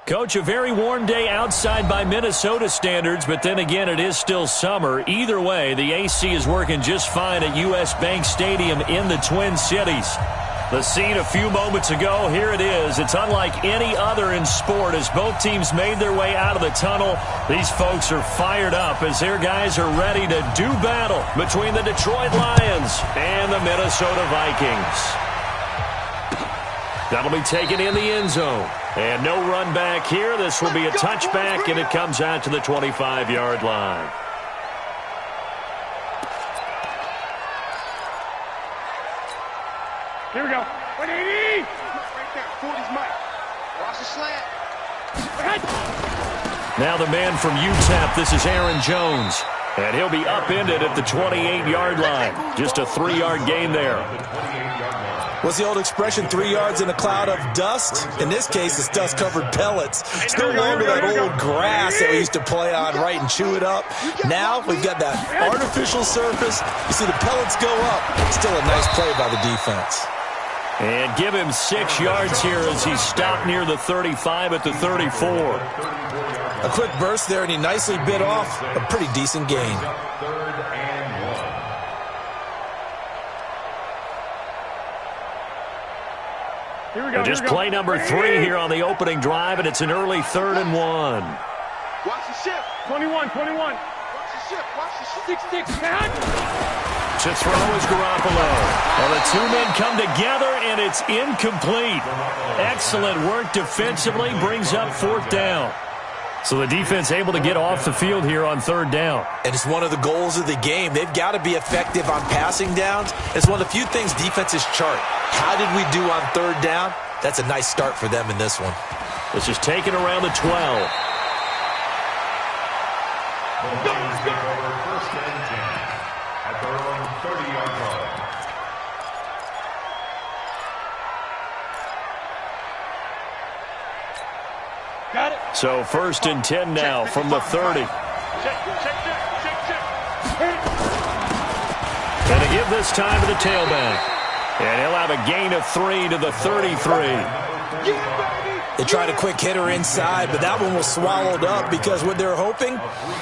Coach, a very warm day outside by Minnesota standards, but then again, it is still summer. Either way, the AC is working just fine at U.S. Bank Stadium in the Twin Cities. The scene a few moments ago, here it is. It's unlike any other in sport as both teams made their way out of the tunnel. These folks are fired up as their guys are ready to do battle between the Detroit Lions and the Minnesota Vikings. That'll be taken in the end zone. And no run back here. This will be a touchback, and it comes out to the 25-yard line. Here we go. 180. Right there. 40's Mike. Watch the slant. Now the man from UTEP, this is Aaron Jones. And he'll be upended at the 28-yard line. Just a 3-yard gain there. What's the old expression, 3 yards in a cloud of dust? In this case, it's dust-covered pellets. It's no longer that old grass that we used to play on, right, and chew it up. Now we've got that artificial surface. You see the pellets go up. Still a nice play by the defense. And give him 6 yards here as he's stopped near the 35 at the 34. A quick burst there, and he nicely bit off a pretty decent gain. And just play number 3 here on the opening drive, and it's an early 3rd and 1. Watch the shift. 21. Watch the shift. Watch the shift. 6-6, man. To throw is Garoppolo. Well, the two men come together, and it's incomplete. Excellent work defensively, brings up 4th down. So the defense able to get off the field here on 3rd down. And it's one of the goals of the game. They've got to be effective on passing downs. It's one of the few things defenses chart. How did we do on 3rd down? That's a nice start for them in this one. This is taken around the 12. Got it. So 1st and 10 now from the 30. Check. And to give this time to the tailback. And he'll have a gain of 3 to the 33. They tried a quick hitter inside, but that one was swallowed up because what they're hoping,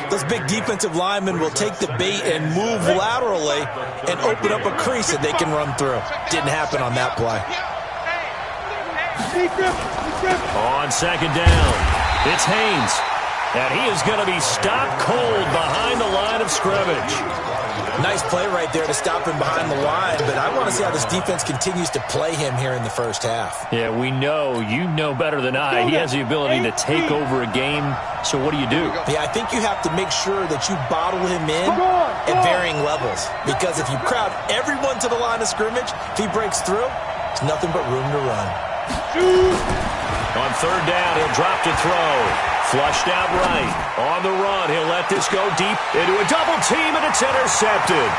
those big defensive linemen will take the bait and move laterally and open up a crease that they can run through. Didn't happen on that play. On 2nd down, it's Haynes. And he is going to be stopped cold behind the line of scrimmage. Nice play right there to stop him behind the line, but I want to see how this defense continues to play him here in the first half. Yeah, we know. You know better than I. He has the ability to take over a game, so what do? Yeah, I think you have to make sure that you bottle him in at varying levels, because if you crowd everyone to the line of scrimmage, if he breaks through, there's nothing but room to run. On 3rd down, he'll drop to throw. Flushed out right. On the run, he'll let this go deep into a double team, and it's intercepted.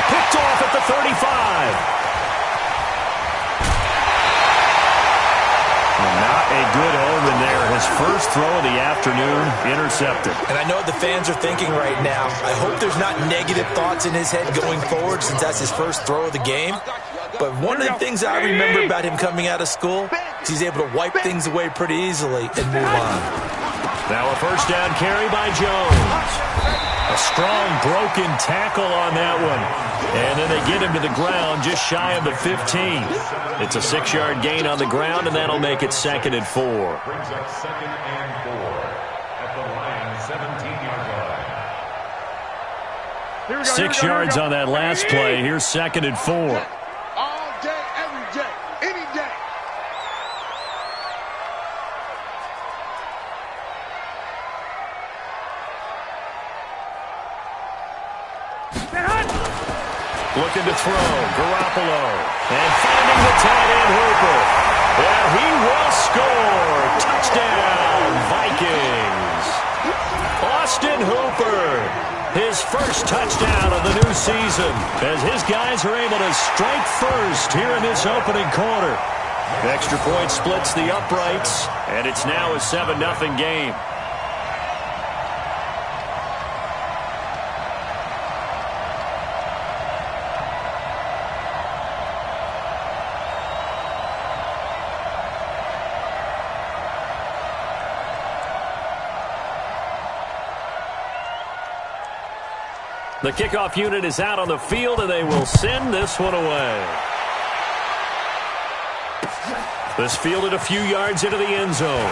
Picked off at the 35. Not a good omen there. His first throw of the afternoon, intercepted. And I know what the fans are thinking right now. I hope there's not negative thoughts in his head going forward since that's his first throw of the game. But one of the things I remember about him coming out of school is he's able to wipe things away pretty easily and move on. Now a 1st down carry by Jones. A strong broken tackle on that one. And then they get him to the ground just shy of the 15. It's a 6-yard gain on the ground, and that'll make it 2nd and 4. Brings up 2nd and 4 at the line, 17-yard line. 6 yards on that last play. Here's 2nd and 4. All day, every day, any day. Looking to throw, Garoppolo. And finding the tight end, Hooper. And he will score. Touchdown, Vikings. Austin Hooper. His first touchdown of the new season as his guys are able to strike first here in this opening quarter. Extra point splits the uprights, and it's now a 7-0 game. The kickoff unit is out on the field, and they will send this one away. This fielded a few yards into the end zone.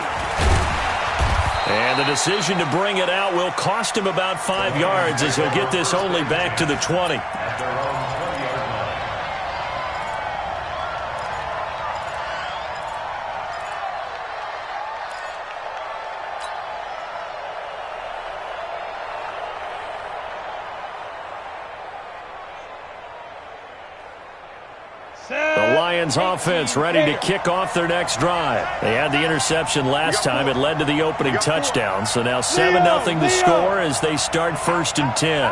And the decision to bring it out will cost him about 5 yards as he'll get this only back to the 20. The Lions offense ready to kick off their next drive. They had the interception last time. It led to the opening touchdown. So now 7-0 the score as they start 1st and 10.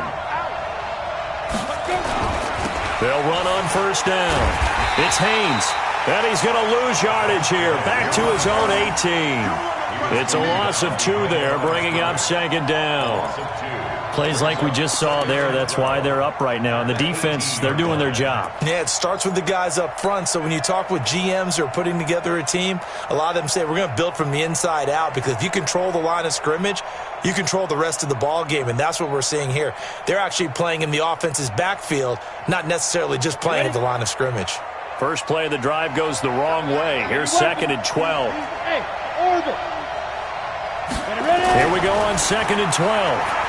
They'll run on first down. It's Haynes. And he's going to lose yardage here. Back to his own 18. It's a loss of 2 there, bringing up 2nd down. Plays like we just saw there, that's why they're up right now. And the defense, they're doing their job. Yeah, it starts with the guys up front. So when you talk with GMs who are putting together a team, a lot of them say we're going to build from the inside out, because if you control the line of scrimmage, you control the rest of the ball game, and that's what we're seeing here. They're actually playing in the offense's backfield, not necessarily just playing at the line of scrimmage. First play of the drive goes the wrong way. Here's 2nd and 12. Here we go on 2nd and 12.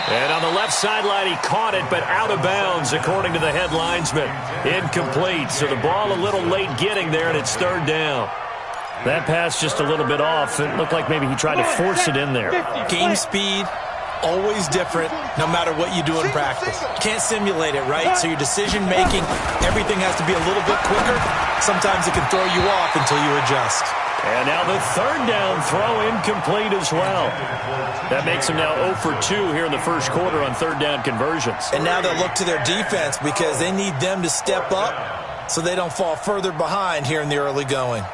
And on the left sideline, he caught it, but out of bounds, according to the head linesman. Incomplete, so the ball a little late getting there, and it's 3rd down. That pass just a little bit off. It looked like maybe he tried to force it in there. Game speed, always different, no matter what you do in practice. You can't simulate it, right? So your decision-making, everything has to be a little bit quicker. Sometimes it can throw you off until you adjust. And now the 3rd down throw incomplete as well. That makes him now 0 for 2 here in the first quarter on 3rd down conversions. And now they'll look to their defense because they need them to step up so they don't fall further behind here in the early going.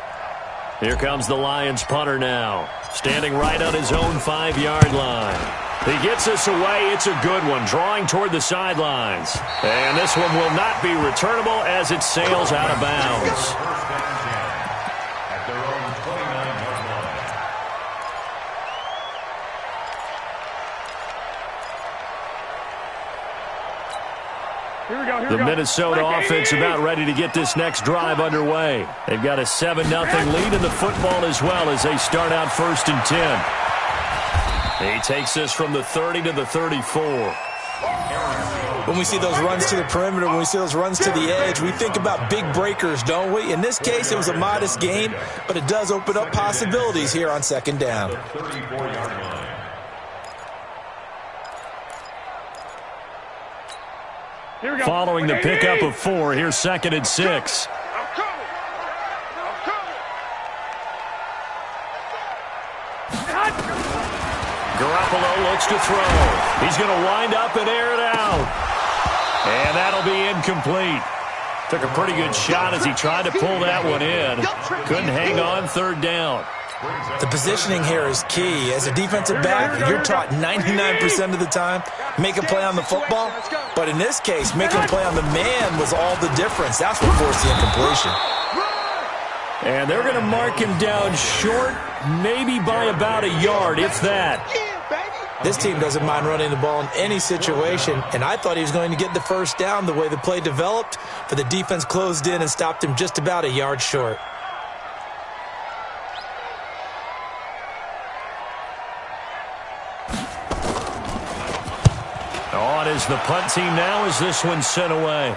Here comes the Lions punter now, standing right on his own 5-yard line. He gets us away. It's a good one, drawing toward the sidelines. And this one will not be returnable as it sails out of bounds. The Minnesota offense about ready to get this next drive underway. They've got a 7-0 lead in the football as well as they start out 1st and 10. He takes this from the 30 to the 34. When we see those runs to the perimeter, when we see those runs to the edge, we think about big breakers, don't we? In this case, it was a modest gain, but it does open up possibilities here on 2nd down. Following the pickup of 4, here's 2nd and 6. Garoppolo looks to throw. He's going to wind up and air it out. And that'll be incomplete. Took a pretty good shot as he tried to pull that one in. Couldn't hang on 3rd down. The positioning here is key. As a defensive back, you're taught 99% of the time, make a play on the football. But in this case, making a play on the man was all the difference. That's what forced the incompletion. And they're going to mark him down short, maybe by about a yard, if that. This team doesn't mind running the ball in any situation, and I thought he was going to get the 1st down the way the play developed, but the defense closed in and stopped him just about a yard short. On is the punt team now as this one's sent away.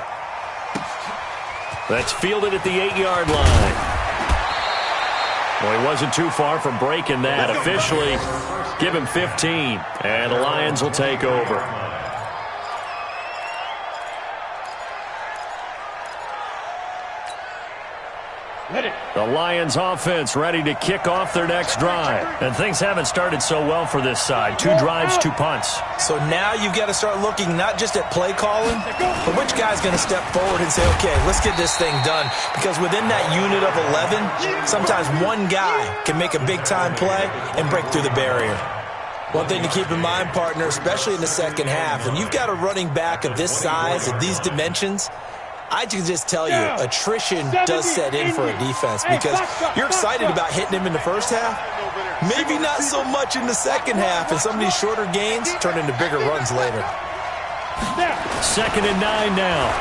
That's fielded at the 8-yard line. Well, he wasn't too far from breaking that. Officially, give him 15, and the Lions will take over. The Lions offense ready to kick off their next drive. And things haven't started so well for this side. 2 drives, 2 punts. So now you've got to start looking not just at play calling, but which guy's going to step forward and say, okay, let's get this thing done. Because within that unit of 11, sometimes one guy can make a big-time play and break through the barrier. One thing to keep in mind, partner, especially in the second half, when you've got a running back of this size, of these dimensions, I can just tell you, attrition does set in for a defense because you're excited about hitting him in the first half, Maybe not so much in the second half, and some of these shorter gains turn into bigger runs later. 2nd and 9 now.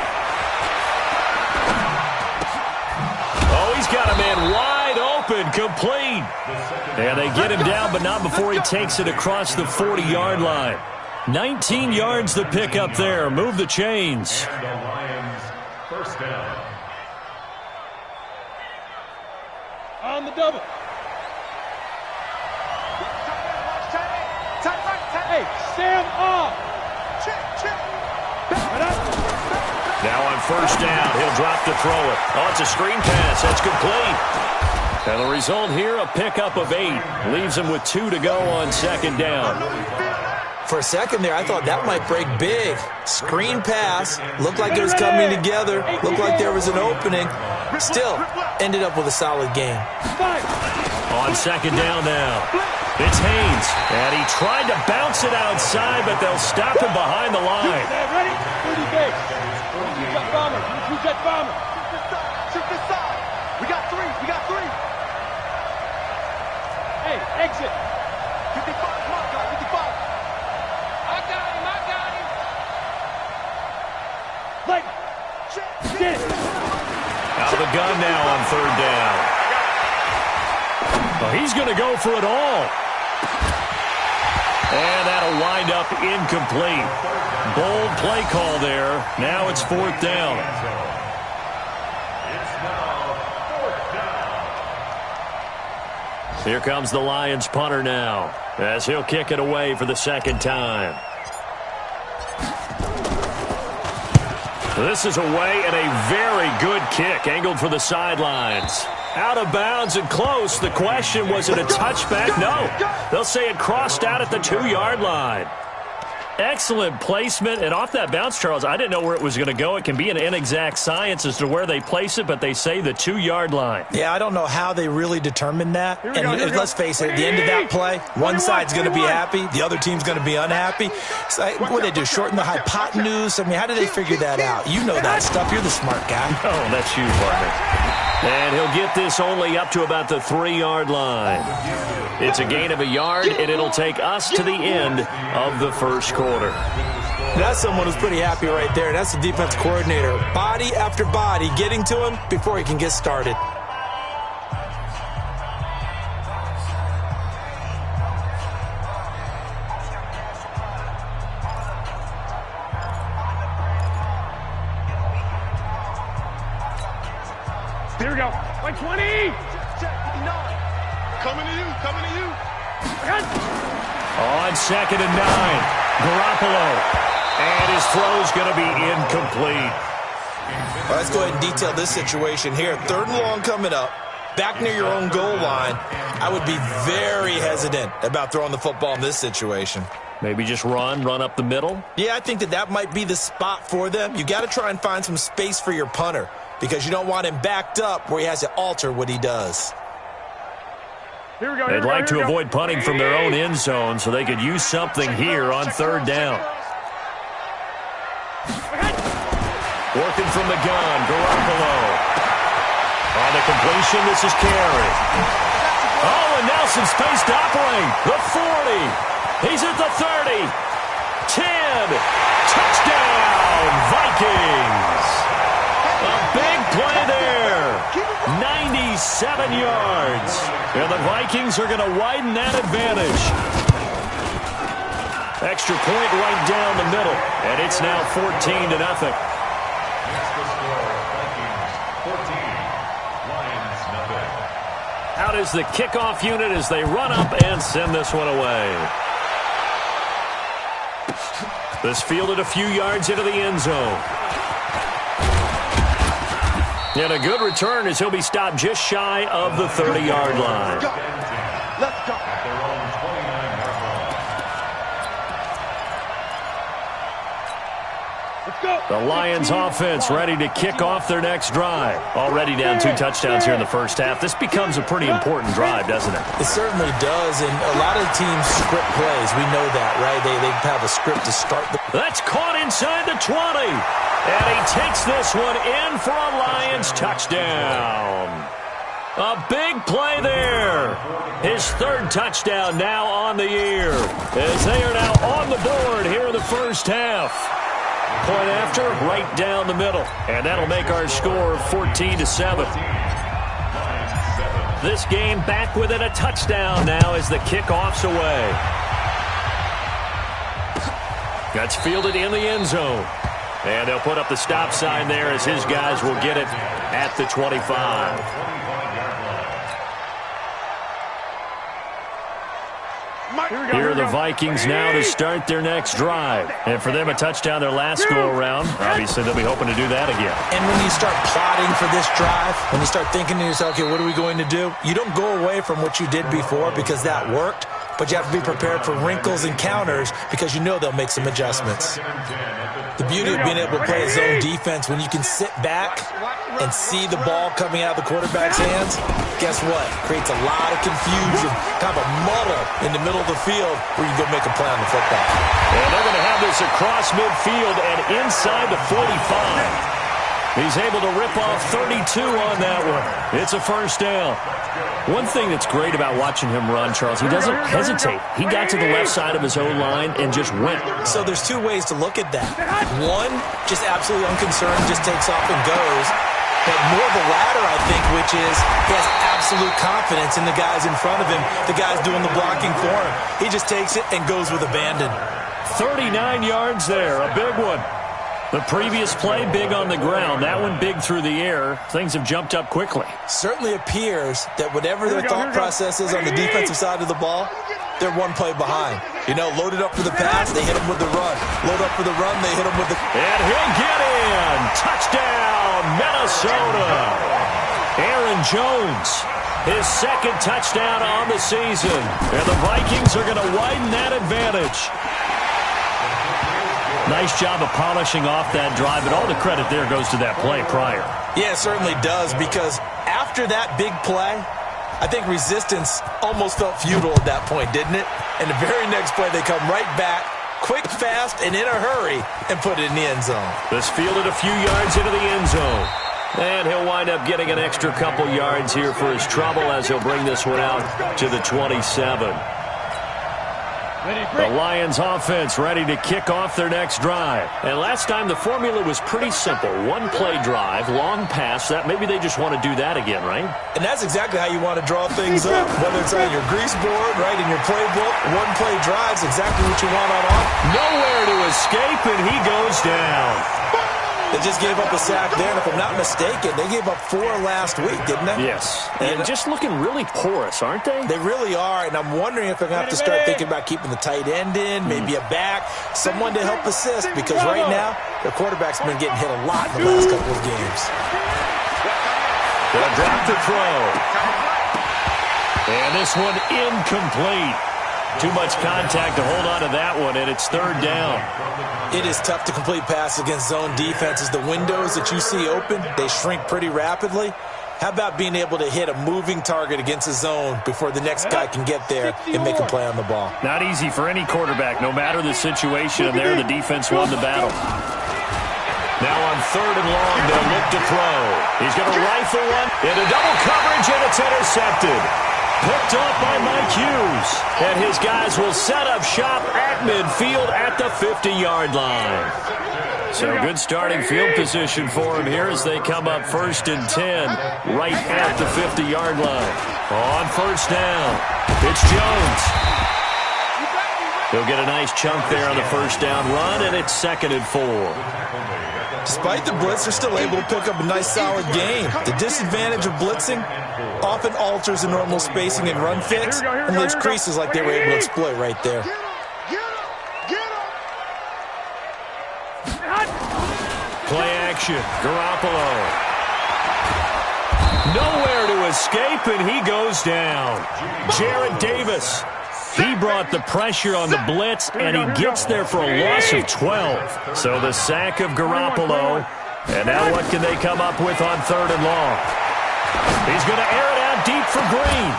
Oh, he's got a man wide open, complete. And they get him down, but not before he takes it across the 40-yard line. 19 yards to pick up there. Move the chains. And the Lions, first down. On the double. Hey, stand off. Now on 1st down, he'll drop to throw it. Oh, it's a screen pass. That's complete. And the result here, a pickup of 8. Leaves him with 2 to go on 2nd down. For a second there, I thought that might break big. Screen pass. Looked like it was coming together. Looked like there was an opening. Still, ended up with a solid game. On 2nd down now. It's Haynes. And he tried to bounce it outside, but they'll stop him behind the line. Ready? 30 base. Two-jet bomber. Two-jet bomber. Shoot this side. We got 3. We got 3. Hey, exit. 55. Come on, guys. 55. I got him. Like, get it. Out of the gun now on 3rd down. Well, he's going to go for it all. And that'll wind up incomplete. Bold play call there. Now it's 4th down. It's now 4th down. Here comes the Lions punter now, as he'll kick it away for the 2nd time. This is away and a very good kick, angled for the sidelines. Out of bounds and close. The question, was it a touchback? No. They'll say it crossed out at the 2-yard line. Excellent placement, and off that bounce, Charles, I didn't know where it was going to go. It can be an inexact science as to where they place it, but they say the 2-yard line. Yeah, I don't know how they really determined that. And let's face it, at the end of that play, one side's going to be happy, the other team's going to be unhappy. So, what do they do, shorten the hypotenuse? I mean, how do they figure that out? You know that stuff. You're the smart guy. Oh, that's you, partner. And he'll get this only up to about the 3-yard line. It's a gain of a yard, and it'll take us to the end of the first quarter. That's someone who's pretty happy right there. That's the defense coordinator. Body after body, getting to him before he can get started. Here we go. 20. Coming to you. On 2nd and 9, Garoppolo. And his throw's going to be incomplete. Well, let's go ahead and detail this situation here. 3rd and long coming up. Back near your own goal line. I would be very hesitant about throwing the football in this situation. Maybe just run up the middle? Yeah, I think that might be the spot for them. You got to try and find some space for your punter, because you don't want him backed up where he has to alter what he does. They'd like to avoid punting from their own end zone, so they could use something here on 3rd down. Working from the gun, Garoppolo. On the completion, this is Carey. Oh, and Nelson space to operate. The 40. He's at the 30. 10. Touchdown, Vikings. A big play there. 97 yards. And the Vikings are going to widen that advantage. Extra point right down the middle. And it's now 14-0. Out is the kickoff unit as they run up and send this one away. This fielded a few yards into the end zone. And a good return as he'll be stopped just shy of the 30-yard line. Let's go. The Lions offense ready to kick off their next drive. Already down 2 touchdowns here in the first half. This becomes a pretty important drive, doesn't it? It certainly does, and a lot of teams script plays. We know that, right? They have a script to start. That's caught inside the 20. And he takes this one in for a Lions touchdown. A big play there. His third touchdown now on the year, as they are now on the board here in the first half. Point after, right down the middle. And that'll make our score 14-7. This game back within a touchdown now as the kickoff's away. That's fielded in the end zone. And they'll put up the stop sign there as his guys will get it at the 25. Here are the Vikings now to start their next drive. And for them, a touchdown their last go-around. Obviously, they'll be hoping to do that again. And when you start plotting for this drive, when you start thinking to yourself, okay, what are we going to do? You don't go away from what you did before because that worked, but you have to be prepared for wrinkles and counters because you know they'll make some adjustments. The beauty of being able to play a zone defense when you can sit back and see the ball coming out of the quarterback's hands, guess what? Creates a lot of confusion, kind of a muddle in the middle of the field where you can go make a play on the football. And they're going to have this across midfield and inside the 45. He's able to rip off 32 on that one. It's a first down. One thing that's great about watching him run, Charles, he doesn't hesitate. He got to the left side of his own line and just went. So there's two ways to look at that. One, just absolutely unconcerned, just takes off and goes. But more the latter, I think, which is he has absolute confidence in the guys in front of him, the guys doing the blocking for him. He just takes it and goes with abandon. 39 yards there, a big one. The previous play, big on the ground. That one, big through the air. Things have jumped up quickly. Certainly appears that whatever their thought process is on the defensive side of the ball, they're one play behind. You know, loaded up for the pass, they hit him with the run. Load up for the run, they hit him with the... And he'll get in. Touchdown, Minnesota. Aaron Jones, his second touchdown on the season. And the Vikings are going to widen that advantage. Nice job of polishing off that drive, but all the credit there goes to that play prior. Yeah, it certainly does, because after that big play, I think resistance almost felt futile at that point, didn't it? And the very next play, they come right back, quick, fast, and in a hurry, and put it in the end zone. This fielded a few yards into the end zone. And he'll wind up getting an extra couple yards here for his trouble as he'll bring this one out to the 27. The Lions offense ready to kick off their next drive. And last time the formula was pretty simple. One play drive, long pass. That maybe they just want to do that again, right? And that's exactly how you want to draw things up. Whether it's on your grease board, right, in your playbook, one play drives exactly what you want on off. Nowhere to escape, and he goes down. They just gave up a sack there, and if I'm not mistaken, they gave up 4 last week, didn't they? Yes. And just looking really porous, aren't they? They really are, and I'm wondering if they're going to have to start thinking about keeping the tight end in, maybe a back, someone to help assist, because right now, their quarterback's been getting hit a lot in the last couple of games. They'll drop the throw. And this one incomplete. Too much contact to hold on to that one, and it's third down. It is tough to complete passes against zone defenses. The windows that you see open, they shrink pretty rapidly. How about being able to hit a moving target against a zone before the next guy can get there and make a play on the ball? Not easy for any quarterback, no matter the situation, and there the defense won the battle. Now on third and long, they'll look to throw. He's going to rifle one into double coverage, and it's intercepted. Picked off by Mike Hughes. And his guys will set up shop at midfield at the 50-yard line. So good starting field position for him here as they come up 1st and 10 right at the 50-yard line. On first down, it's Jones. He'll get a nice chunk there on the first down run, and it's 2nd and 4. Despite the blitz, they're still able to pick up a nice, solid game. The disadvantage of blitzing often alters the normal spacing and run fits, and leaves creases like they were able to exploit right there. Play action, Garoppolo. Nowhere to escape, and he goes down. Jarrad Davis. He brought the pressure on the blitz, and he gets there for a loss of 12. So the sack of Garoppolo. And now what can they come up with on third and long? He's going to air it out deep for Green.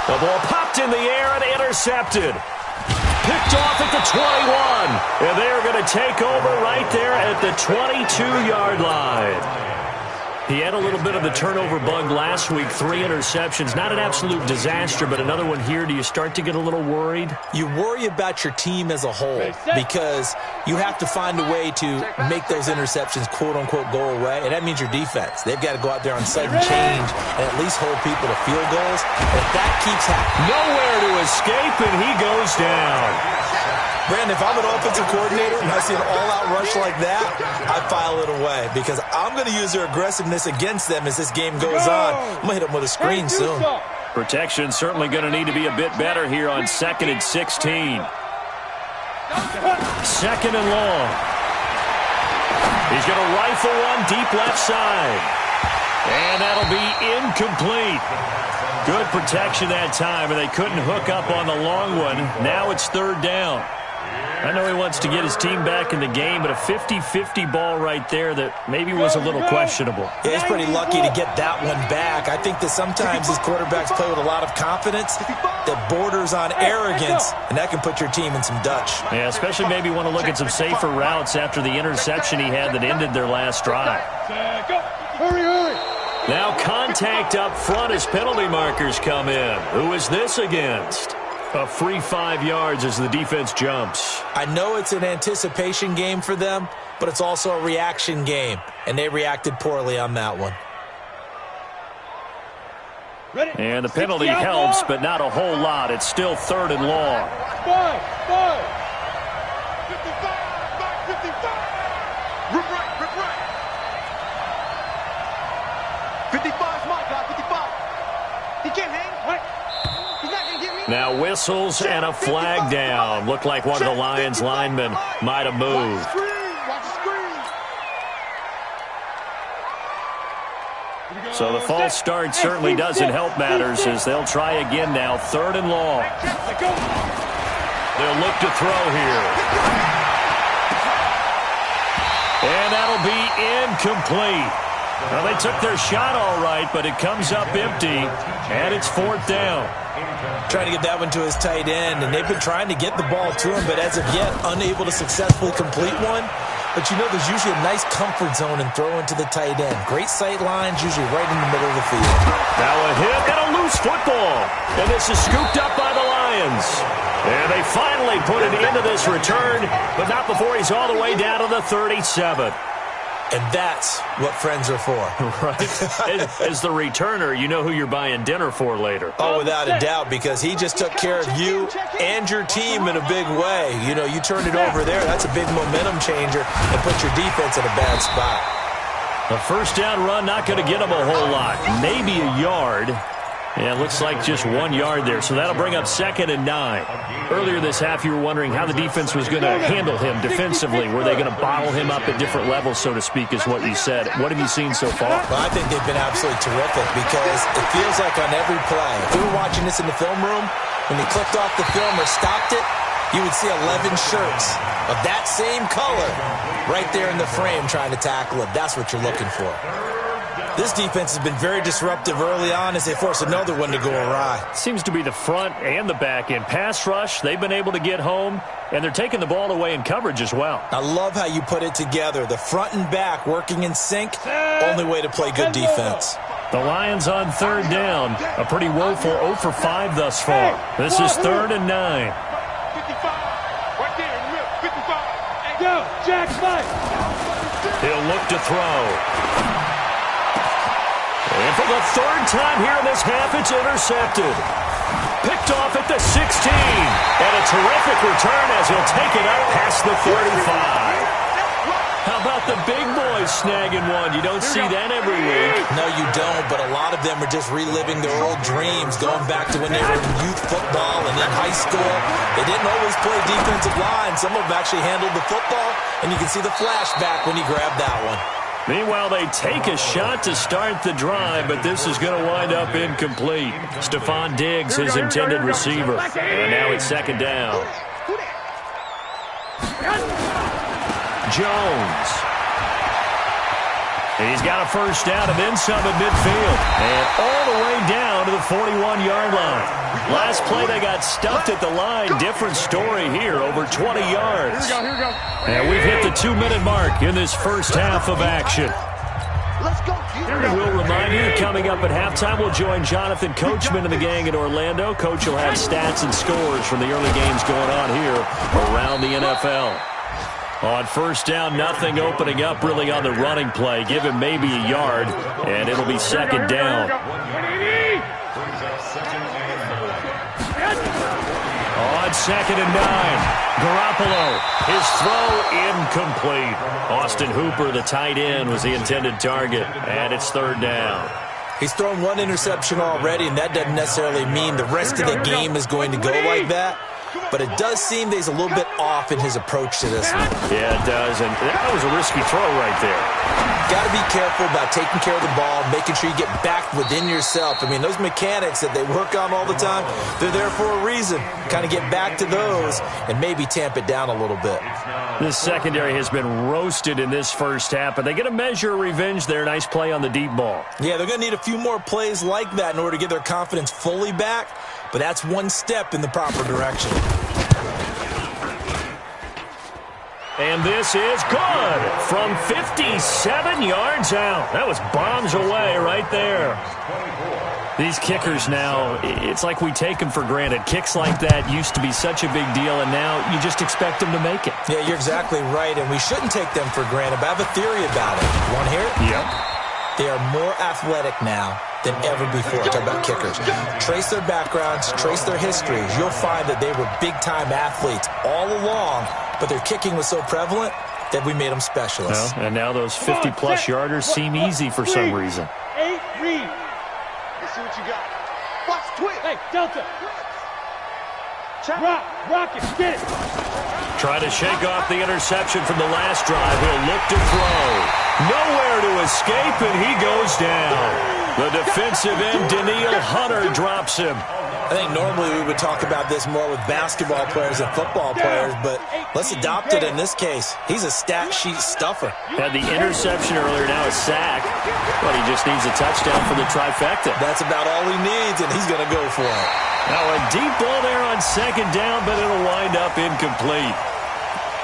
The ball popped in the air and intercepted. Picked off at the 21. And they're going to take over right there at the 22-yard line. He had a little bit of the turnover bug last week, 3 interceptions. Not an absolute disaster, but another one here. Do you start to get a little worried? You worry about your team as a whole because you have to find a way to make those interceptions, quote-unquote, go away, and that means your defense. They've got to go out there on sudden change and at least hold people to field goals. And if that keeps happening, nowhere to escape, and he goes down. Brandon, if I'm an offensive coordinator and I see an all-out rush like that, I file it away because I'm going to use their aggressiveness against them as this game goes on. I'm going to hit them with a screen soon. Protection certainly going to need to be a bit better here on 2nd and 16. 2nd and long. He's going to rifle one deep left side. And that'll be incomplete. Good protection that time, and they couldn't hook up on the long one. Now it's 3rd down. I know he wants to get his team back in the game, but a 50-50 ball right there that maybe was a little questionable. Yeah, he's pretty lucky to get that one back. I think that sometimes these quarterbacks play with a lot of confidence that borders on arrogance, and that can put your team in some Dutch. Yeah, especially maybe want to look at some safer routes after the interception he had that ended their last drive. Hurry, hurry. Now contact up front as penalty markers come in. Who is this against? A free 5 yards as the defense jumps. I know it's an anticipation game for them, but it's also a reaction game, and they reacted poorly on that one. And the penalty helps, but not a whole lot. It's still 3rd and long. 5. 55's my guy, 55. He can't hang, right? He's not going to get me. Now whistles and a flag down. Looked like one of the Lions linemen might have moved. Watch the screen. So the false start certainly doesn't help matters as they'll try again now. 3rd and long. They'll look to throw here. And that'll be incomplete. Well, they took their shot all right, but it comes up empty, and it's 4th down. Trying to get that one to his tight end, and they've been trying to get the ball to him, but as of yet, unable to successfully complete one. But you know there's usually a nice comfort zone in throwing to the tight end. Great sight lines, usually right in the middle of the field. Now a hit and a loose football, and this is scooped up by the Lions. And they finally put it into this return, but not before he's all the way down to the 37. And that's what friends are for. Right. As the returner, you know who you're buying dinner for later. Oh, without a doubt, because he just took care of you and your team in a big way. You know, you turned it over there. That's a big momentum changer and put your defense in a bad spot. A 1st down run, not going to get him a whole lot. Maybe a yard. Yeah, it looks like just 1 yard there, so that'll bring up 2nd and 9. Earlier this half, you were wondering how the defense was going to handle him defensively. Were they going to bottle him up at different levels, so to speak, is what you said. What have you seen so far? Well, I think they've been absolutely terrific because it feels like on every play, if we were watching this in the film room, when they clicked off the film or stopped it, you would see 11 shirts of that same color right there in the frame trying to tackle it. That's what you're looking for. This defense has been very disruptive early on as they force another one to go awry. Seems to be the front and the back end. Pass rush, they've been able to get home, and they're taking the ball away in coverage as well. I love how you put it together. The front and back working in sync, only way to play good defense. The Lions on 3rd down. A pretty woeful 0 for 5 thus far. This is 3rd and 9. 55. Right there in the middle. 55. Hey, go. Jack Mike. He'll look to throw. And for the 3rd time here in this half, it's intercepted. Picked off at the 16. And a terrific return as he'll take it up past the 35. How about the big boys snagging one? You don't see that every week. No, you don't, but a lot of them are just reliving their old dreams, going back to when they were in youth football and in high school. They didn't always play defensive line. Some of them actually handled the football, and you can see the flashback when he grabbed that one. Meanwhile, they take a shot to start the drive, but this is going to wind up incomplete. Stephon Diggs, his intended receiver. And now it's 2nd down. Jones. He's got a 1st down and then some at midfield. And all the way down to the 41-yard line. Last play, they got stuffed at the line. Different story here, over 20 yards. Here we go. And we've hit the 2-minute mark in this first half of action. Let's go. We'll remind you, coming up at halftime, we'll join Jonathan Coachman and the gang in Orlando. Coach will have stats and scores from the early games going on here around the NFL. On first down, nothing opening up really on the running play. Give him maybe a yard, and it'll be second down. On 2nd and 9, Garoppolo, his throw incomplete. Austin Hooper, the tight end, was the intended target, and it's 3rd down. He's thrown one interception already, and that doesn't necessarily mean the rest of the game is going to go like that. But it does seem that he's a little bit off in his approach to this one. Yeah, it does, and that was a risky throw right there. Got to be careful about taking care of the ball, making sure you get back within yourself. I mean, those mechanics that they work on all the time, they're there for a reason. Kind of get back to those and maybe tamp it down a little bit. This secondary has been roasted in this first half, but they get a measure of revenge there. Nice play on the deep ball. Yeah, they're going to need a few more plays like that in order to get their confidence fully back, but that's one step in the proper direction. And this is good from 57 yards out. That was bombs away right there. These kickers now, it's like we take them for granted. Kicks like that used to be such a big deal, and now you just expect them to make it. Yeah, you're exactly right, and we shouldn't take them for granted, but I have a theory about it. You want to hear it? Yep. They are more athletic now than ever before. Talk about kickers. Trace their backgrounds, trace their histories. You'll find that they were big-time athletes all along, but their kicking was so prevalent that we made them specialists. Well, and now those 50-plus yarders seem easy for some reason. 8 read. Let's see what you got. Watch twist. Hey, Delta. Rock it. Get it. Try to shake off the interception from the last drive. He'll look to throw. Nowhere to escape, and he goes down. The defensive end, Daniil Hunter, drops him. I think normally we would talk about this more with basketball players and football players, but let's adopt it in this case. He's a stat sheet stuffer. Had the interception earlier, now a sack, but he just needs a touchdown for the trifecta. That's about all he needs, and he's going to go for it. Now a deep ball there on 2nd down, but it'll wind up incomplete.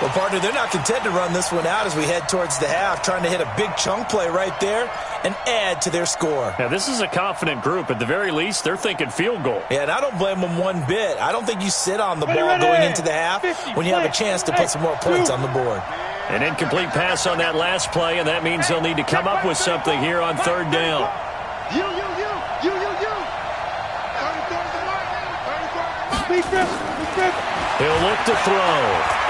Well, partner, they're not content to run this one out as we head towards the half, trying to hit a big chunk play right there and add to their score. Now, this is a confident group. At the very least, they're thinking field goal. Yeah, and I don't blame them one bit. I don't think you sit on the ball going into the half when you have a chance to put some more points on the board. An incomplete pass on that last play, and that means they'll need to come up with something here on 3rd down. You. He'll look to throw.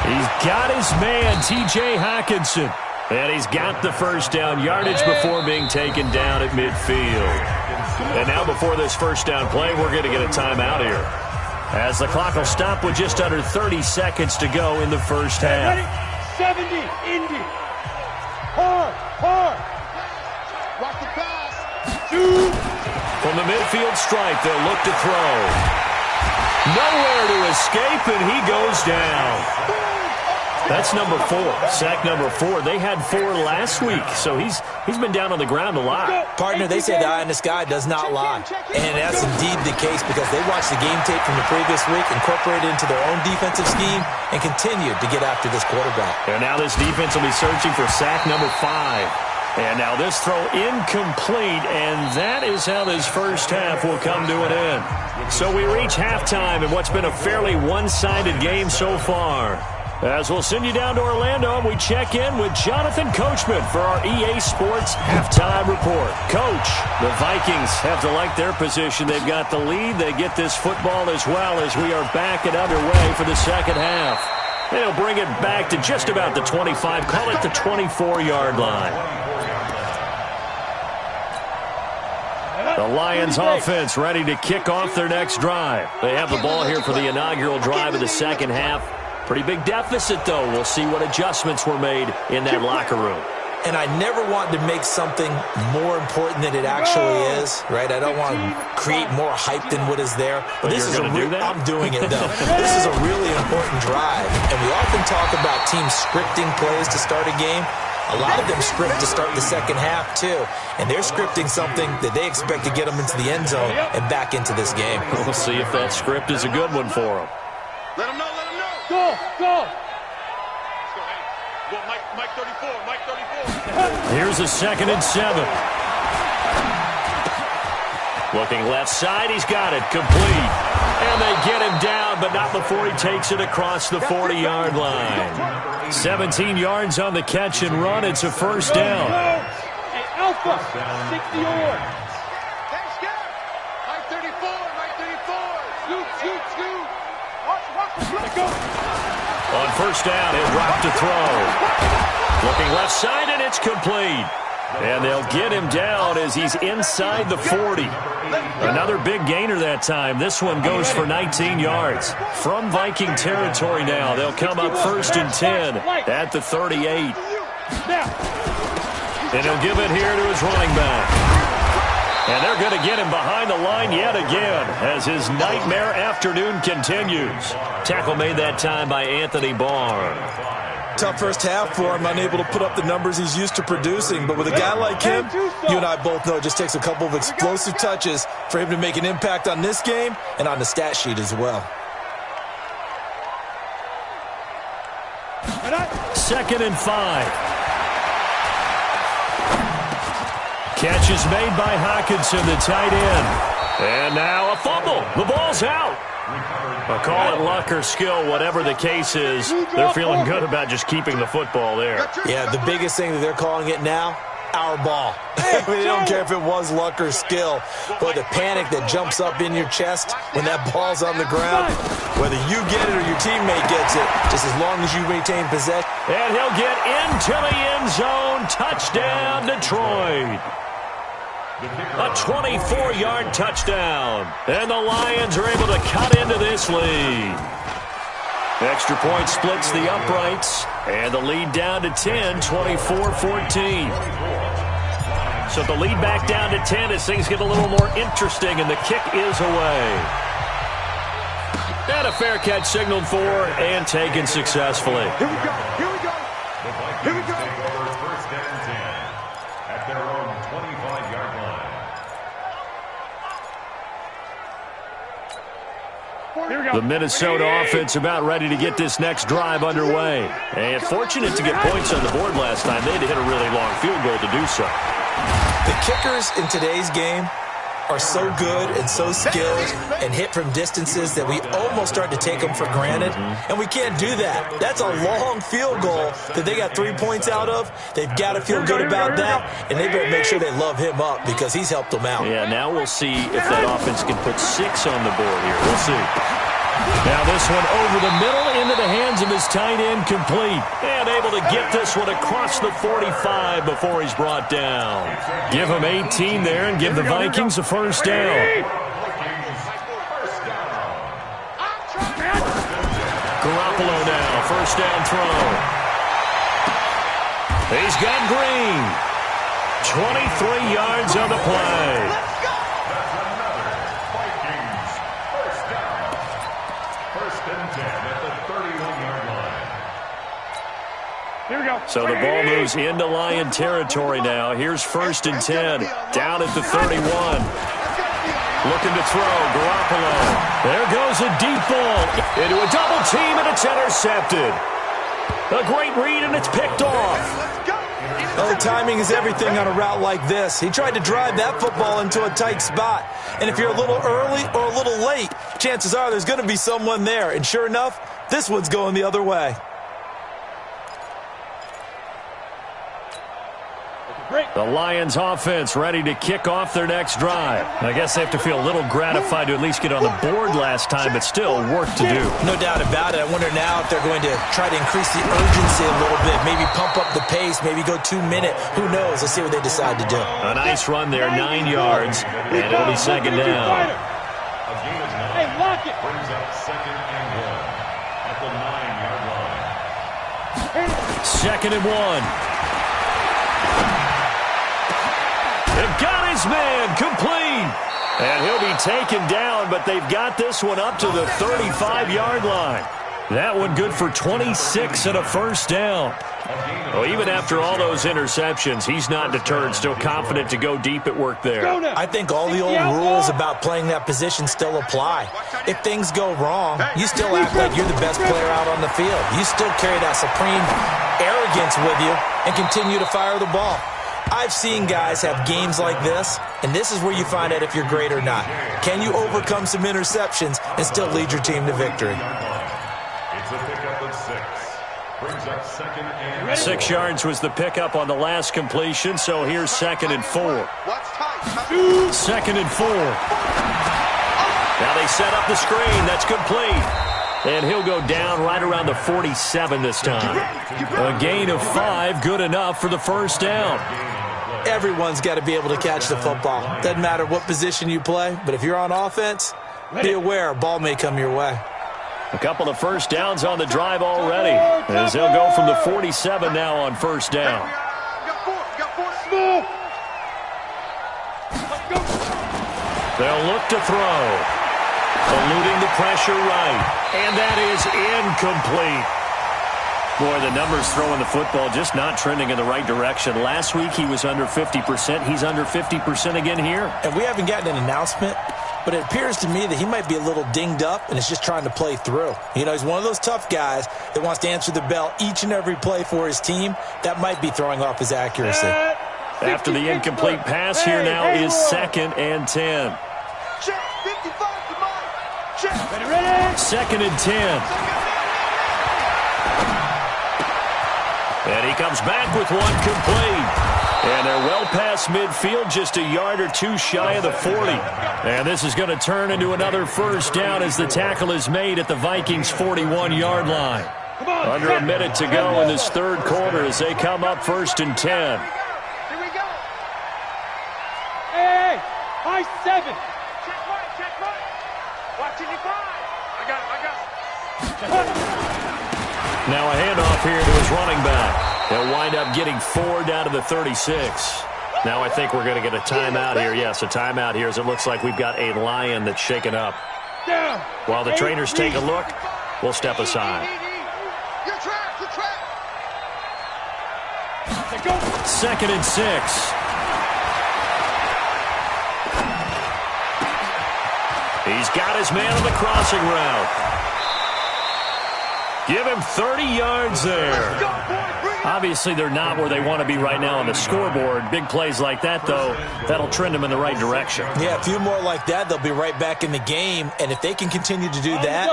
He's got his man, T.J. Hockenson. And he's got the first down yardage before being taken down at midfield. And now before this first down play, we're going to get a timeout here, as the clock will stop with just under 30 seconds to go in the first half. 70, Indy. Hard. Watch the pass. From the midfield stripe, they'll look to throw. Nowhere to escape, and he goes down. That's number 4, sack number 4. They had 4 last week, so he's been down on the ground a lot. Partner, they say the eye in the sky does not lie. And that's indeed the case because they watched the game tape from the previous week, incorporated it into their own defensive scheme, and continued to get after this quarterback. And now this defense will be searching for sack number 5. And now this throw incomplete, and that is how this first half will come to an end. So we reach halftime in what's been a fairly one-sided game so far. As we'll send you down to Orlando, and we check in with Jonathan Coachman for our EA Sports Halftime Report. Coach, the Vikings have to like their position. They've got the lead. They get this football as well as we are back and underway for the second half. They'll bring it back to just about the 25, call it the 24-yard line. The Lions offense ready to kick off their next drive. They have the ball here for the inaugural drive of the second half. Pretty big deficit, though. We'll see what adjustments were made in that locker room. And I never want to make something more important than it actually is, right? I don't want to create more hype than what is there. But this is I'm doing it, though. This is a really important drive. And we often talk about teams scripting plays to start a game. A lot of them script to start the second half, too. And they're scripting something that they expect to get them into the end zone and back into this game. We'll see if that script is a good one for them. Let them know. Go. Go, Mike 34, Mike 34. Here's a 2nd and 7. Looking left side, he's got it, complete. And they get him down, but not before he takes it across the 40-yard line. 17 yards on the catch and run. It's a first down. Hey, Alpha, 60 yards. Mike 34, Mike 34. Scoot. Watch. Go. On first down, he'll drop to throw. Looking left side, and it's complete. And they'll get him down as he's inside the 40. Another big gainer that time. This one goes for 19 yards. From Viking territory now, they'll come up 1st and 10 at the 38. And he'll give it here to his running back. And they're going to get him behind the line yet again as his nightmare afternoon continues. Tackle made that time by Anthony Barr. Tough first half for him, unable to put up the numbers he's used to producing. But with a guy like him, you and I both know it just takes a couple of explosive touches for him to make an impact on this game and on the stat sheet as well. 2nd and 5. Catch is made by Hockenson, the tight end. And now a fumble. The ball's out. I'll call it luck or skill, whatever the case is. They're feeling good about just keeping the football there. Yeah, the biggest thing that they're calling it now, our ball. They don't care if it was luck or skill. But the panic that jumps up in your chest when that ball's on the ground, whether you get it or your teammate gets it, just as long as you maintain possession. And he'll get into the end zone. Touchdown, Detroit. A 24-yard touchdown. And the Lions are able to cut into this lead. Extra point splits the uprights. And the lead down to 10, 24-14. So the lead back down to 10 as things get a little more interesting, and the kick is away. And a fair catch signaled for and taken successfully. Here we go. Here we go. First and 10 at their own 25-yard line. The Minnesota offense about ready to get this next drive underway. And fortunate to get points on the board last time. They had to hit a really long field goal to do so. The kickers in today's game are so good and so skilled and hit from distances that we almost start to take them for granted. And we can't do that. That's a long field goal that they got 3 points out of. They've got to feel good about that, and they better make sure they love him up because he's helped them out. Yeah, now we'll see if that offense can put 6 on the board here. We'll see. Now this one over the middle into the hands of his tight end, complete. And able to get this one across the 45 before he's brought down. Give him 18 there and give the Vikings a first down. Garoppolo now, first down throw. He's got Green. 23 yards on the play. So the ball moves into Lion territory now. Here's 1st and 10, down at the 31. Looking to throw, Garoppolo. There goes a deep ball into a double team, and it's intercepted. A great read, and it's picked off. Well, the timing is everything on a route like this. He tried to drive that football into a tight spot. And if you're a little early or a little late, chances are there's going to be someone there. And sure enough, this one's going the other way. The Lions offense ready to kick off their next drive. I guess they have to feel a little gratified to at least get on the board last time, but still work to do. No doubt about it. I wonder now if they're going to try to increase the urgency a little bit, maybe pump up the pace, maybe go 2-minute. Who knows? Let's see what they decide to do. A nice run there, 9 yards, and it'll be second down. Hey, lock it. Brings up 2nd and 1 at the 9-yard line. 2nd and 1. They've got his man complete. And he'll be taken down, but they've got this one up to the 35-yard line. That one good for 26 and a first down. Well, even after all those interceptions, he's not deterred, still confident to go deep at work there. I think all the old rules about playing that position still apply. If things go wrong, you still act like you're the best player out on the field. You still carry that supreme arrogance arrogance with you and continue to fire the ball. I've seen guys have games like this, and this is where you find out if you're great or not. Can you overcome some interceptions and still lead your team to victory? It's a pickup of 6. Brings up 2nd and 6 yards was the pickup on the last completion, so here's 2nd and 4. Watch tight. 2nd and 4. Now they set up the screen. That's complete. And he'll go down right around the 47 this time. A gain of 5, good enough for the first down. Everyone's got to be able to catch the football. Doesn't matter what position you play, but if you're on offense, be aware a ball may come your way. A couple of first downs on the drive already, as they'll go from the 47 now on first down. They'll look to throw. Eluding the pressure right. And that is incomplete. Boy, the numbers throwing the football just not trending in the right direction. Last week he was under 50%. He's under 50% again here. And we haven't gotten an announcement, but it appears to me that he might be a little dinged up and is just trying to play through. You know, he's one of those tough guys that wants to answer the bell each and every play for his team. That might be throwing off his accuracy. After the incomplete pass, here now is 2nd and 10. Check, 55 to mine. Check. Ready? 2nd and 10. And he comes back with one complete. And they're well past midfield, just a yard or two shy of the 40. And this is going to turn into another first down as the tackle is made at the Vikings' 41-yard line. Under a minute to go in this third quarter as they come up 1st and 10. Here we go. Hey, high 7. Check right. Watch it, I got it. Now a handoff here to his running back. He'll wind up getting 4 down to the 36. Now I think we're going to get a timeout here. Yes, a timeout here as it looks like we've got a lion that's shaken up. Down. While the trainers take a look, we'll step aside. Your track. 2nd and 6. He's got his man on the crossing route. Give him 30 yards there. Obviously, they're not where they want to be right now on the scoreboard. Big plays like that, though, that'll trend them in the right direction. Yeah, a few more like that, they'll be right back in the game. And if they can continue to do that,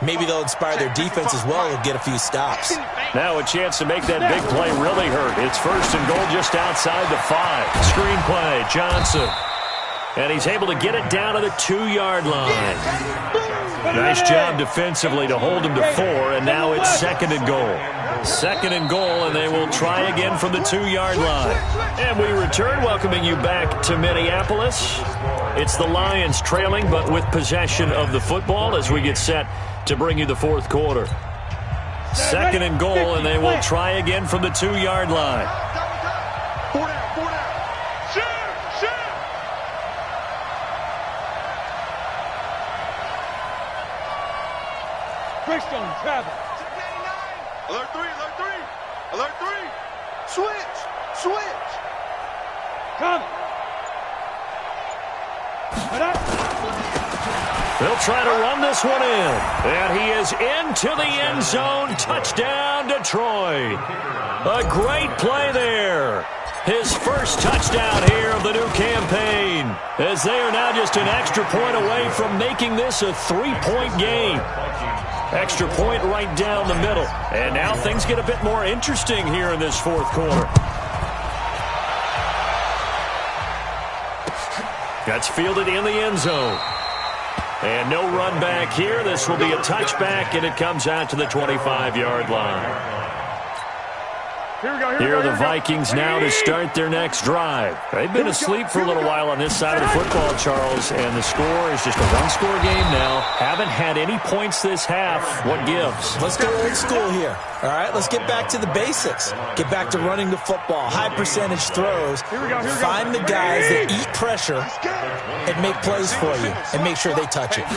maybe they'll inspire their defense as well and get a few stops. Now a chance to make that big play really hurt. It's 1st and goal just outside the 5. Screen play, Johnson. And he's able to get it down to the 2-yard line. Nice job defensively to hold him to 4, and now it's 2nd and goal. 2nd and goal, and they will try again from the 2-yard line. And we return, welcoming you back to Minneapolis. It's the Lions trailing, but with possession of the football as we get set to bring you the fourth quarter. 2nd and goal, and they will try again from the 2-yard line. 4 down. Shoot. Brickstone, travel. Alert 3. Switch. Come. They'll try to run this one in. And he is into the end zone. Touchdown, Detroit. A great play there. His first touchdown here of the new campaign, as they are now just an extra point away from making this a 3-point game. Extra point right down the middle. And now things get a bit more interesting here in this fourth quarter. That's fielded in the end zone. And no run back here. This will be a touchback, and it comes out to the 25-yard line. Here are the Vikings now to start their next drive. They've been asleep for a little while on this side of the football, Charles, and the score is just a one-score game now. Haven't had any points this half. What gives? Let's go old school here. All right, let's get back to the basics. Get back to running the football, high-percentage throws. Find the guys that eat pressure and make plays for you and make sure they touch it.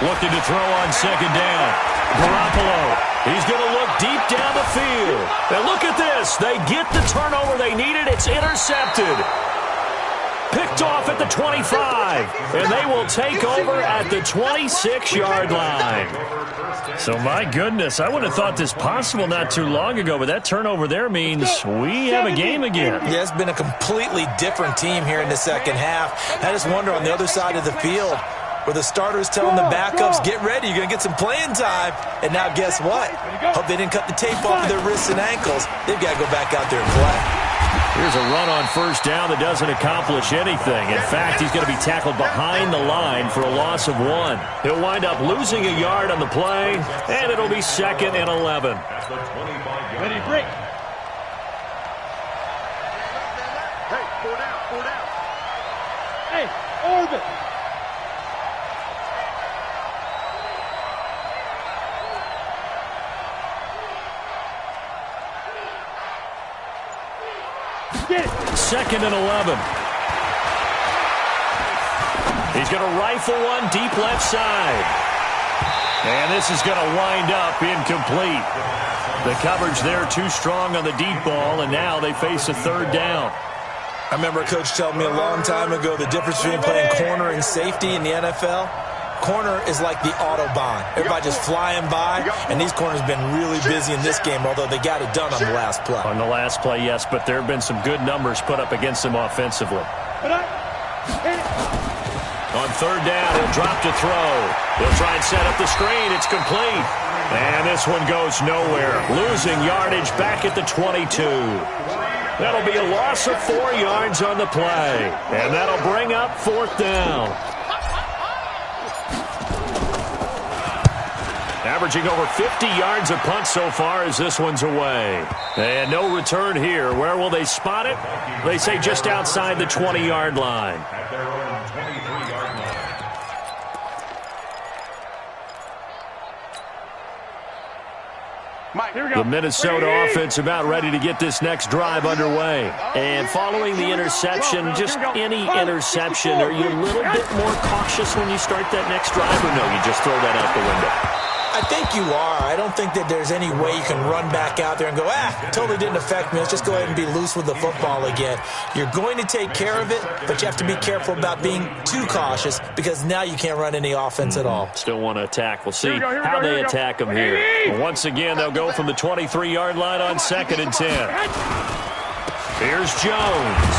Looking to throw on 2nd down. Garoppolo. He's going to look deep down the field. And look at this. They get the turnover they needed. It's intercepted. picked off at the 25. And they will take over at the 26-yard line. So, my goodness, I wouldn't have thought this possible not too long ago, but that turnover there means we have a game again. Yeah, it's been a completely different team here in the second half. I just wonder on the other side of the field, where the starters telling the backups, get ready, you're going to get some playing time. And now guess what? Hope they didn't cut the tape off of their wrists and ankles. They've got to go back out there and play. Here's a run on first down that doesn't accomplish anything. In fact, he's going to be tackled behind the line for a loss of 1. He'll wind up losing a yard on the play, and it'll be 2nd and 11. Ready, break. Hey, 4 down, 4 down. Hey, orbit. Get it. 2nd and 11. He's going to rifle one deep left side. And this is going to wind up incomplete. The coverage there too strong on the deep ball, and now they face a 3rd down. I remember a coach telling me a long time ago the difference between playing corner and safety in the NFL. Corner is like the Autobahn. Everybody just flying by, and these corners have been really busy in this game, although they got it done on the last play. On the last play, yes, but there have been some good numbers put up against them offensively. On 3rd down, he'll drop to throw. He'll try and set up the screen. It's complete. And this one goes nowhere. Losing yardage back at the 22. That'll be a loss of 4 yards on the play. And that'll bring up 4th down. Averaging over 50 yards a punt so far as this one's away. And no return here. Where will they spot it? They say just outside the 20-yard line. At their own 23-yard line. Mike, here we go. The Minnesota offense about ready to get this next drive underway. And following the interception, just any interception, are you a little bit more cautious when you start that next drive, or no, you just throw that out the window? I think you are. I don't think that there's any way you can run back out there and go, totally didn't affect me. Let's just go ahead and be loose with the football again. You're going to take care of it, but you have to be careful about being too cautious because now you can't run any offense at all. Still want to attack. We'll see how they attack them here. But once again, they'll go from the 23-yard line on 2nd and 10. Here's Jones.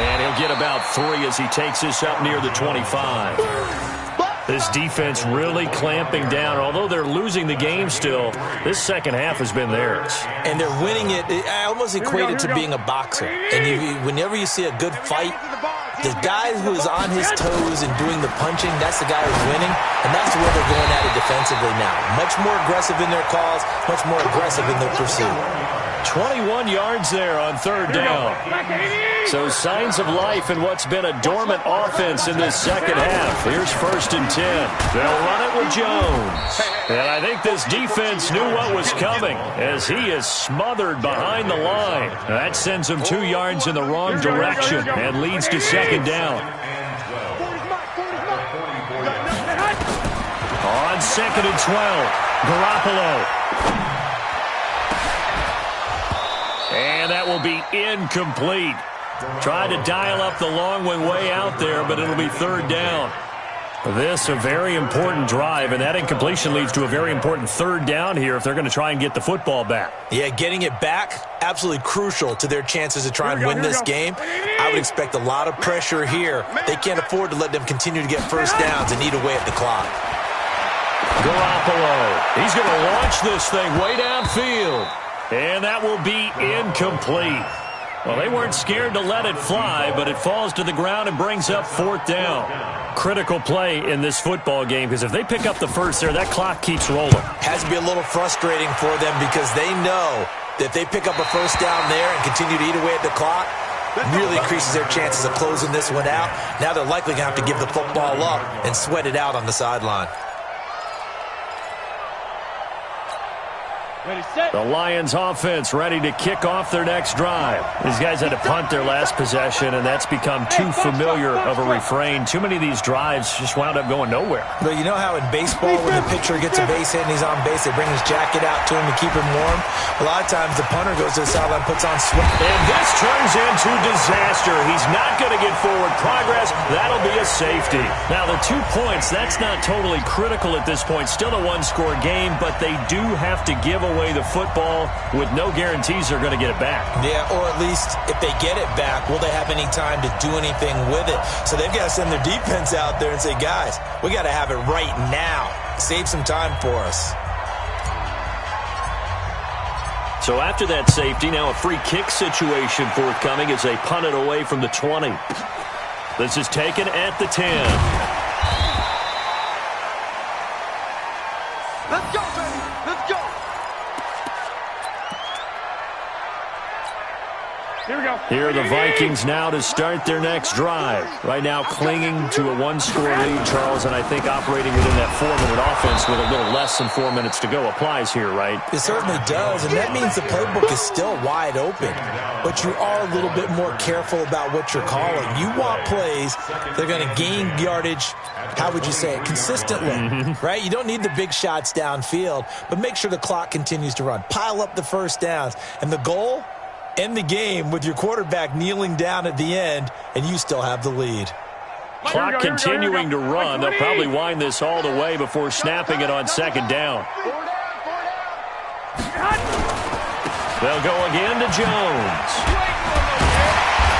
And he'll get about 3 as he takes this up near the 25. This defense really clamping down. Although they're losing the game still, this second half has been theirs. And they're winning it. I almost equate it to being a boxer. And whenever you see a good fight, the guy who's on his toes and doing the punching, that's the guy who's winning. And that's where they're going at it defensively now. Much more aggressive in their calls, much more aggressive in their pursuit. 21 yards there on 3rd down. So signs of life in what's been a dormant offense in this second half. Here's 1st and 10. They'll run it with Jones. And I think this defense knew what was coming as he is smothered behind the line. That sends him 2 yards in the wrong direction and leads to 2nd down. On 2nd and 12, Garoppolo. And that will be incomplete. Tried to dial up the long one way out there, but it'll be 3rd down. This a very important drive, and that incompletion leads to a very important 3rd down here if they're going to try and get the football back. Yeah, getting it back, absolutely crucial to their chances to try and win this game. I would expect a lot of pressure here. They can't afford to let them continue to get 1st downs and eat away at the clock. Garoppolo, he's going to launch this thing way downfield. And that will be incomplete. Well, they weren't scared to let it fly, but it falls to the ground and brings up 4th down. Critical play in this football game because if they pick up the first there, that clock keeps rolling. Has to be a little frustrating for them because they know that if they pick up a 1st down there and continue to eat away at the clock, really increases their chances of closing this one out. Now they're likely going to have to give the football up and sweat it out on the sideline. The Lions offense ready to kick off their next drive. These guys had to punt their last possession, and that's become too familiar of a refrain. Too many of these drives just wound up going nowhere. But you know how in baseball, when the pitcher gets a base hit and he's on base, they bring his jacket out to him to keep him warm? A lot of times the punter goes to the sideline, puts on sweat. And this turns into disaster. He's not going to get forward progress. That'll be a safety. Now, the 2 points, that's not totally critical at this point. Still a one-score game, but they do have to give away the football with no guarantees they're going to get it back. Yeah, or at least if they get it back, will they have any time to do anything with it? So they've got to send their defense out there and say, guys, we got to have it right now. Save some time for us. So after that safety, now a free kick situation forthcoming as they punt it away from the 20. This is taken at the 10. Let's go, baby. Let's go. Here we go. Here are the Vikings now to start their next drive. Right now clinging to a one-score lead, Charles, and I think operating within that 4-minute offense with a little less than 4 minutes to go applies here, right? It certainly does, and that means the playbook is still wide open. But you are a little bit more careful about what you're calling. You want plays that are going to gain yardage, how would you say it, consistently, right? You don't need the big shots downfield, but make sure the clock continues to run. Pile up the first downs, and the goal? End the game with your quarterback kneeling down at the end, and you still have the lead. Clock continuing to run. They'll probably wind this all the way before snapping it on second down. They'll go again to Jones.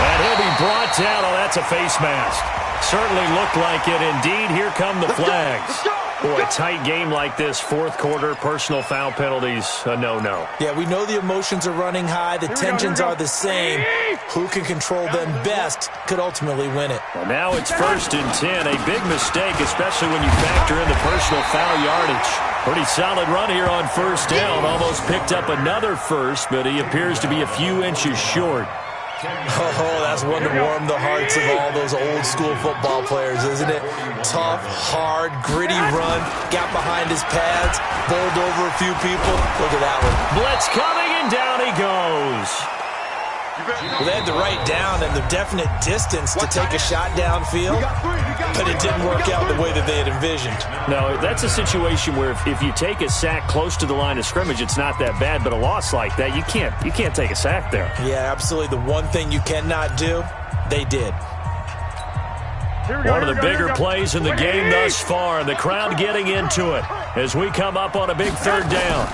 And he'll be brought down. Oh, that's a face mask. Certainly looked like it. Indeed, here come the flags. Boy, a tight game like this, fourth quarter, personal foul penalties, a no-no. Yeah, we know the emotions are running high. The tensions are the same. Who can control them best could ultimately win it. Well, now it's 1st and 10. A big mistake, especially when you factor in the personal foul yardage. Pretty solid run here on first down. Almost picked up another first, but he appears to be a few inches short. Oh, that's one to warm the hearts of all those old school football players, isn't it? Tough, hard, gritty run, got behind his pads, bowled over a few people. Look at that one. Blitz coming, and down he goes. Well, they had the right down and the definite distance to take a shot downfield, but it didn't work out the way that they had envisioned. No, that's a situation where if you take a sack close to the line of scrimmage, it's not that bad, but a loss like that, you can't take a sack there. Yeah, absolutely. The one thing you cannot do, they did. One of the bigger plays in the game thus far, and the crowd getting into it as we come up on a big third down.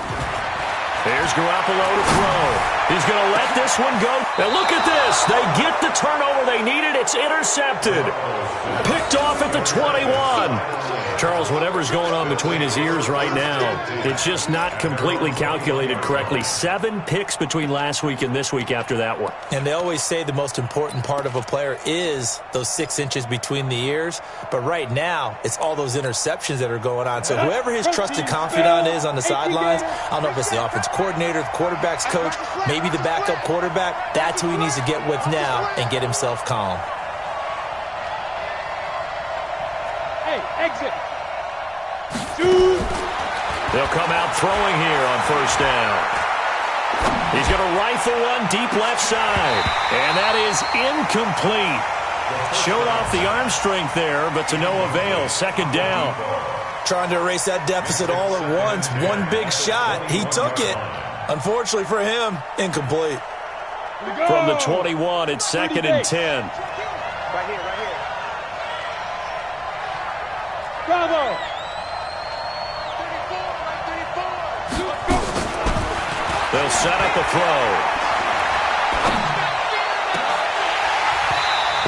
Here's Garoppolo to throw. He's going to let this one go. And look at this. They get the turnover they needed. It's intercepted. Picked off at the 21. Charles, whatever's going on between his ears right now, it's just not completely calculated correctly. 7 picks between last week and this week after that one. And they always say the most important part of a player is those 6 inches between the ears. But right now, it's all those interceptions that are going on. So whoever his trusted confidant is on the sidelines, I don't know if it's the offense coordinator, the quarterback's coach, maybe the backup quarterback, that's who he needs to get with now and get himself calm. Hey, exit. They'll come out throwing here on first down. He's going to rifle one deep left side. And that is incomplete. Showed off the arm strength there, but to no avail. Second down. Trying to erase that deficit all at once. One big shot. He took it. Unfortunately for him, incomplete. From the 21, it's 2nd and 10. Right here, right here. Bravo. They'll set up a throw.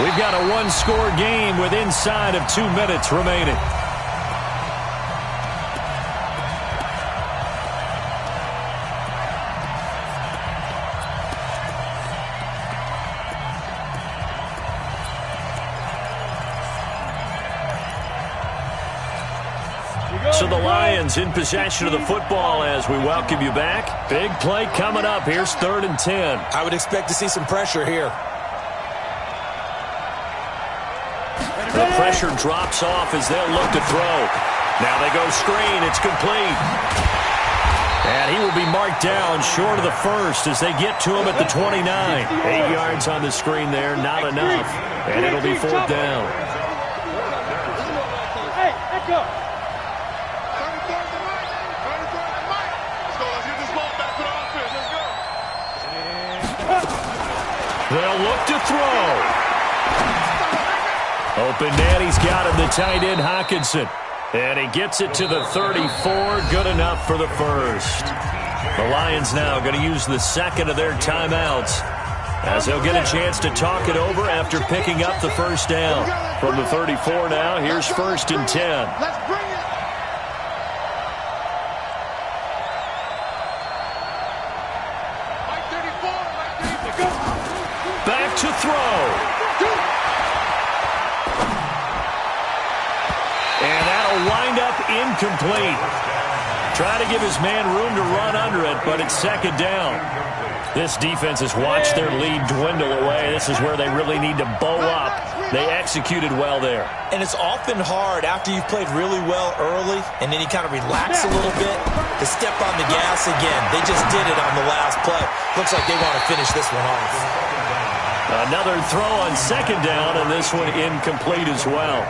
We've got a one-score game with inside of 2 minutes remaining. So the Lions in possession of the football as we welcome you back. Big play coming up. Here's 3rd and 10. I would expect to see some pressure here. The pressure drops off as they'll look to throw. Now they go screen. It's complete. And he will be marked down short of the first as they get to him at the 29. 8 yards on the screen there, not enough. And it'll be 4th down. Hey, let's go. They'll look to throw. Open man, he's got him, the tight end Hawkinson. And he gets it to the 34, good enough for the first. The Lions now going to use the second of their timeouts as they'll get a chance to talk it over after picking up the first down. From the 34 now, here's 1st and 10. Let's bring it. Back to throw. And that'll wind up incomplete. Try to give his man room to run under it, but it's 2nd down. This defense has watched their lead dwindle away. This is where they really need to bow up. They executed well there. And it's often hard after you've played really well early and then you kind of relax a little bit to step on the gas again. They just did it on the last play. Looks like they want to finish this one off. Another throw on 2nd down, and this one incomplete as well.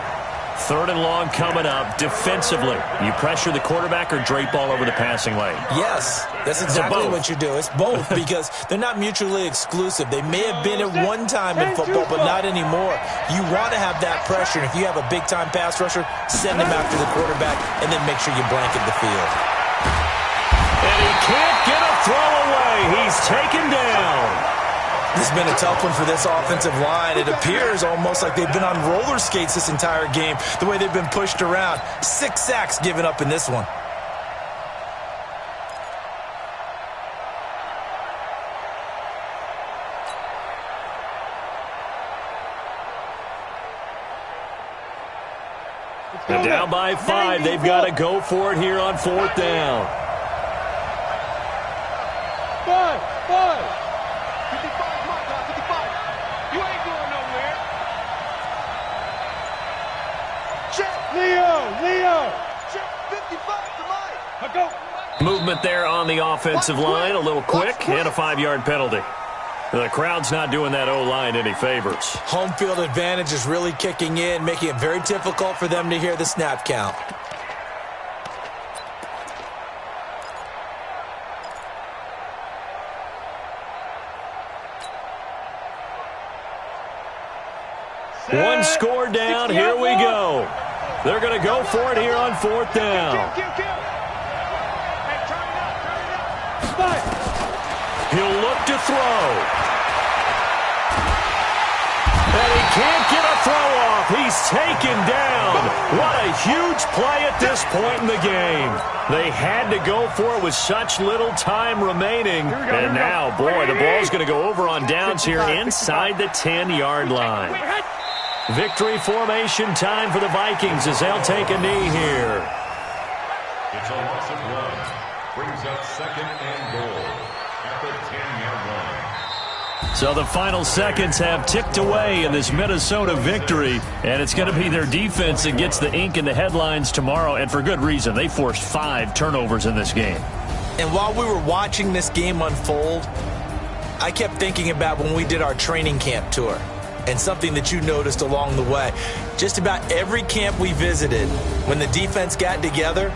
3rd and long coming up. Defensively, you pressure the quarterback or drape all over the passing lane? Yes, that's exactly what you do. It's both because they're not mutually exclusive. They may have been at one time in football, but not anymore. You want to have that pressure, and if you have a big-time pass rusher, send him after the quarterback, and then make sure you blanket the field. And he can't get a throw away. He's taken down. This has been a tough one for this offensive line. It appears almost like they've been on roller skates this entire game, the way they've been pushed around. 6 sacks given up in this one. And down by 5. They've got to go for it here on 4th down. 5. 55. You ain't going nowhere. Check. Leo. Check 55 to Mike. I go. Movement there on the offensive line, a little quick, and a 5-yard penalty. The crowd's not doing that O-line any favors. Home field advantage is really kicking in, making it very difficult for them to hear the snap count. One score down, here we go. They're going to go for it here on 4th down. Hey, turn it up. He'll look to throw. And he can't get a throw off. He's taken down. What a huge play at this point in the game. They had to go for it with such little time remaining. And now, boy, the ball's going to go over on downs here inside the 10-yard line. Victory formation time for the Vikings as they'll take a knee here. It's a loss of 1. Brings up 2nd and goal at the 10-yard line. So the final seconds have ticked away in this Minnesota victory, and it's going to be their defense that gets the ink in the headlines tomorrow, and for good reason. They forced 5 turnovers in this game. And while we were watching this game unfold, I kept thinking about when we did our training camp tour. And something that you noticed along the way. Just about every camp we visited, when the defense got together,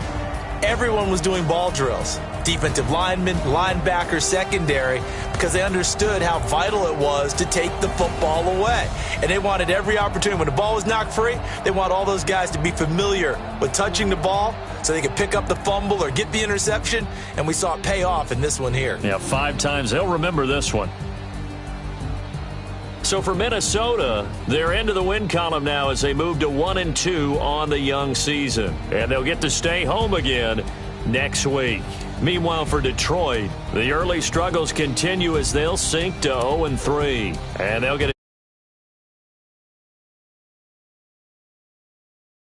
everyone was doing ball drills. Defensive linemen, linebackers, secondary, because they understood how vital it was to take the football away. And they wanted every opportunity. When the ball was knocked free, they want all those guys to be familiar with touching the ball so they could pick up the fumble or get the interception. And we saw it pay off in this one here. Yeah, 5 times. They'll remember this one. So for Minnesota, they're into the win column now as they move to 1-2 on the young season. And they'll get to stay home again next week. Meanwhile, for Detroit, the early struggles continue as they'll sink to 0-3. And they'll get